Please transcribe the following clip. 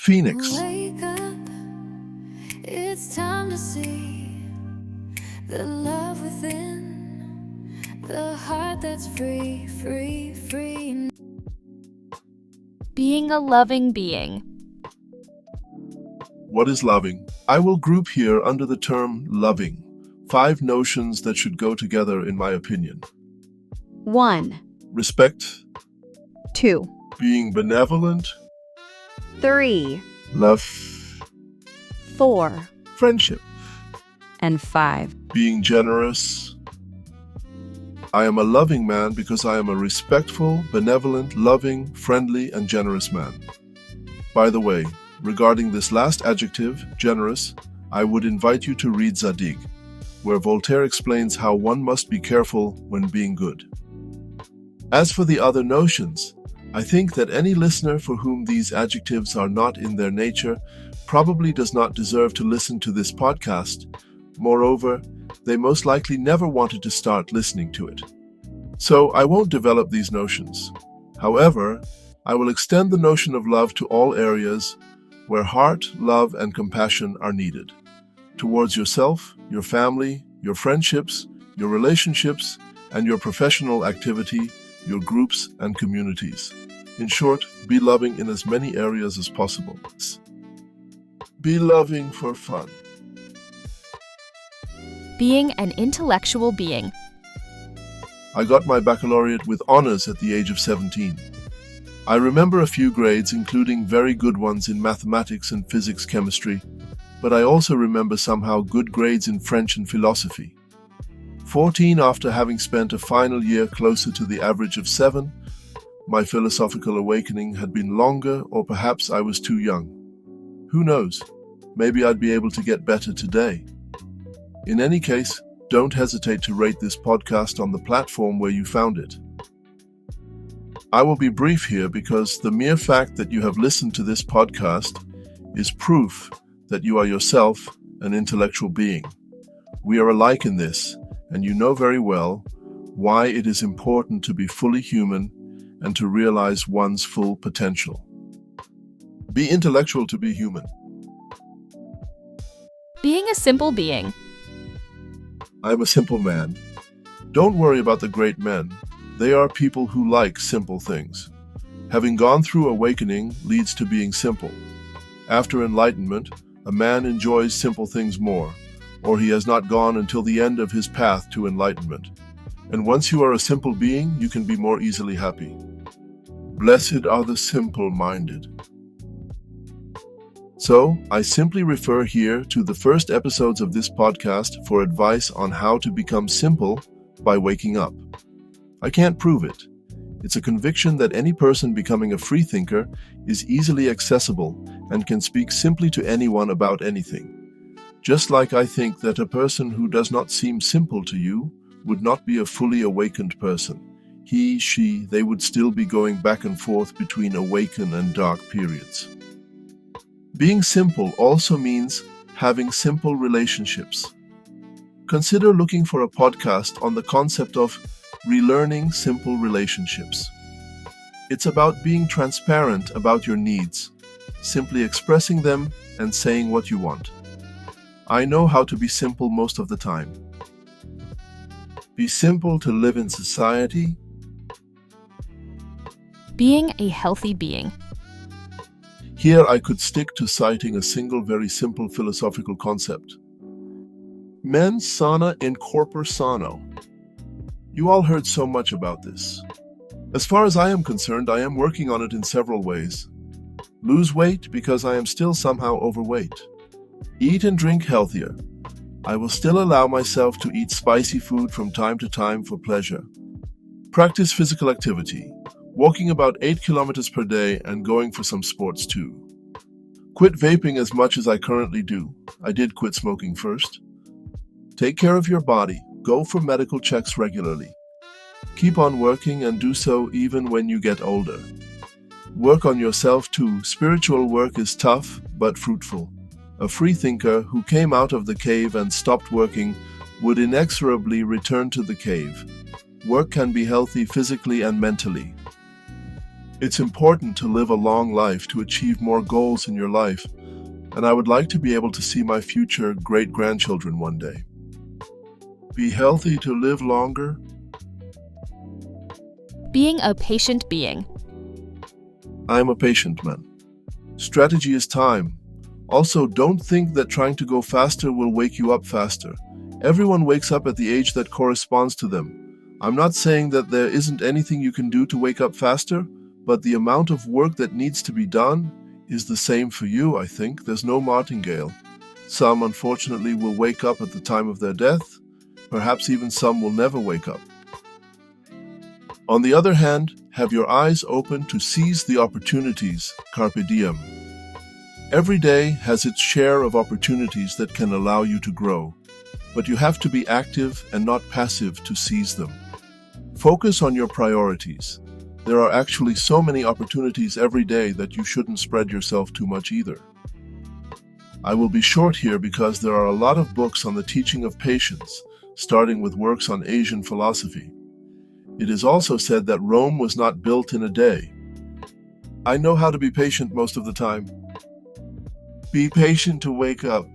Phoenix. Wake up, it's time to see the love within, the heart that's free, free, free. Being a loving being. What is loving? I will group here under the term loving 5 notions that should go together in my opinion. 1, Respect, 2, being benevolent, 3, love, 4, friendship, and 5. being generous. I am a loving man because I am a respectful, benevolent, loving, friendly, and generous man. By the way, regarding this last adjective, generous, I would invite you to read Zadig, where Voltaire explains how one must be careful when being good. As for the other notions, I think that any listener for whom these adjectives are not in their nature probably does not deserve to listen to this podcast. Moreover, they most likely never wanted to start listening to it. So I won't develop these notions. However, I will extend the notion of love to all areas where heart, love, and compassion are needed. Towards yourself, your family, your friendships, your relationships, and your professional activity, your groups and communities. In short, be loving in as many areas as possible. Be loving for fun. Being an intellectual being. I got my baccalaureate with honors at the age of 17. I remember a few grades, including very good ones in mathematics and physics chemistry, but I also remember somehow good grades in French and philosophy. 14 after having spent a final year closer to the average of 7, my philosophical awakening had been longer, or perhaps I was too young. Who knows? Maybe I'd be able to get better today. In any case, don't hesitate to rate this podcast on the platform where you found it. I will be brief here because the mere fact that you have listened to this podcast is proof that you are yourself an intellectual being. We are alike in this, and you know very well why it is important to be fully human and to realize one's full potential. Be intellectual to be human. Being a simple being. I am a simple man. Don't worry about the great men. They are people who like simple things. Having gone through awakening leads to being simple. After enlightenment, a man enjoys simple things more, or he has not gone until the end of his path to enlightenment. And once you are a simple being, you can be more easily happy. Blessed are the simple-minded. So, I simply refer here to the first episodes of this podcast for advice on how to become simple by waking up. I can't prove it. It's a conviction that any person becoming a free thinker is easily accessible and can speak simply to anyone about anything. Just like I think that a person who does not seem simple to you would not be a fully awakened person. He, she, they would still be going back and forth between awaken and dark periods. Being simple also means having simple relationships. Consider looking for a podcast on the concept of relearning simple relationships. It's about being transparent about your needs, simply expressing them and saying what you want. I know how to be simple most of the time. Be simple to live in society. Being a healthy being. Here I could stick to citing a single very simple philosophical concept. Mens sana in corpore sano. You all heard so much about this. As far as I am concerned, I am working on it in several ways. Lose weight because I am still somehow overweight. Eat and drink healthier. I will still allow myself to eat spicy food from time to time for pleasure. Practice physical activity, walking about 8 kilometers per day and going for some sports too. Quit vaping as much as I currently do. I did quit smoking first. Take care of your body. Go for medical checks regularly. Keep on working and do so even when you get older. Work on yourself too. Spiritual work is tough but fruitful. A free thinker who came out of the cave and stopped working would inexorably return to the cave. Work can be healthy physically and mentally. It's important to live a long life to achieve more goals in your life, and I would like to be able to see my future great-grandchildren one day. Be healthy to live longer. Being a patient being. I am a patient man. Strategy is time. Also, don't think that trying to go faster will wake you up faster. Everyone wakes up at the age that corresponds to them. I'm not saying that there isn't anything you can do to wake up faster, but the amount of work that needs to be done is the same for you, I think. There's no martingale. Some, unfortunately, will wake up at the time of their death. Perhaps even some will never wake up. On the other hand, have your eyes open to seize the opportunities, carpe diem. Every day has its share of opportunities that can allow you to grow, but you have to be active and not passive to seize them. Focus on your priorities. There are actually so many opportunities every day that you shouldn't spread yourself too much either. I will be short here because there are a lot of books on the teaching of patience, starting with works on Asian philosophy. It is also said that Rome was not built in a day. I know how to be patient most of the time. Be patient to wake up.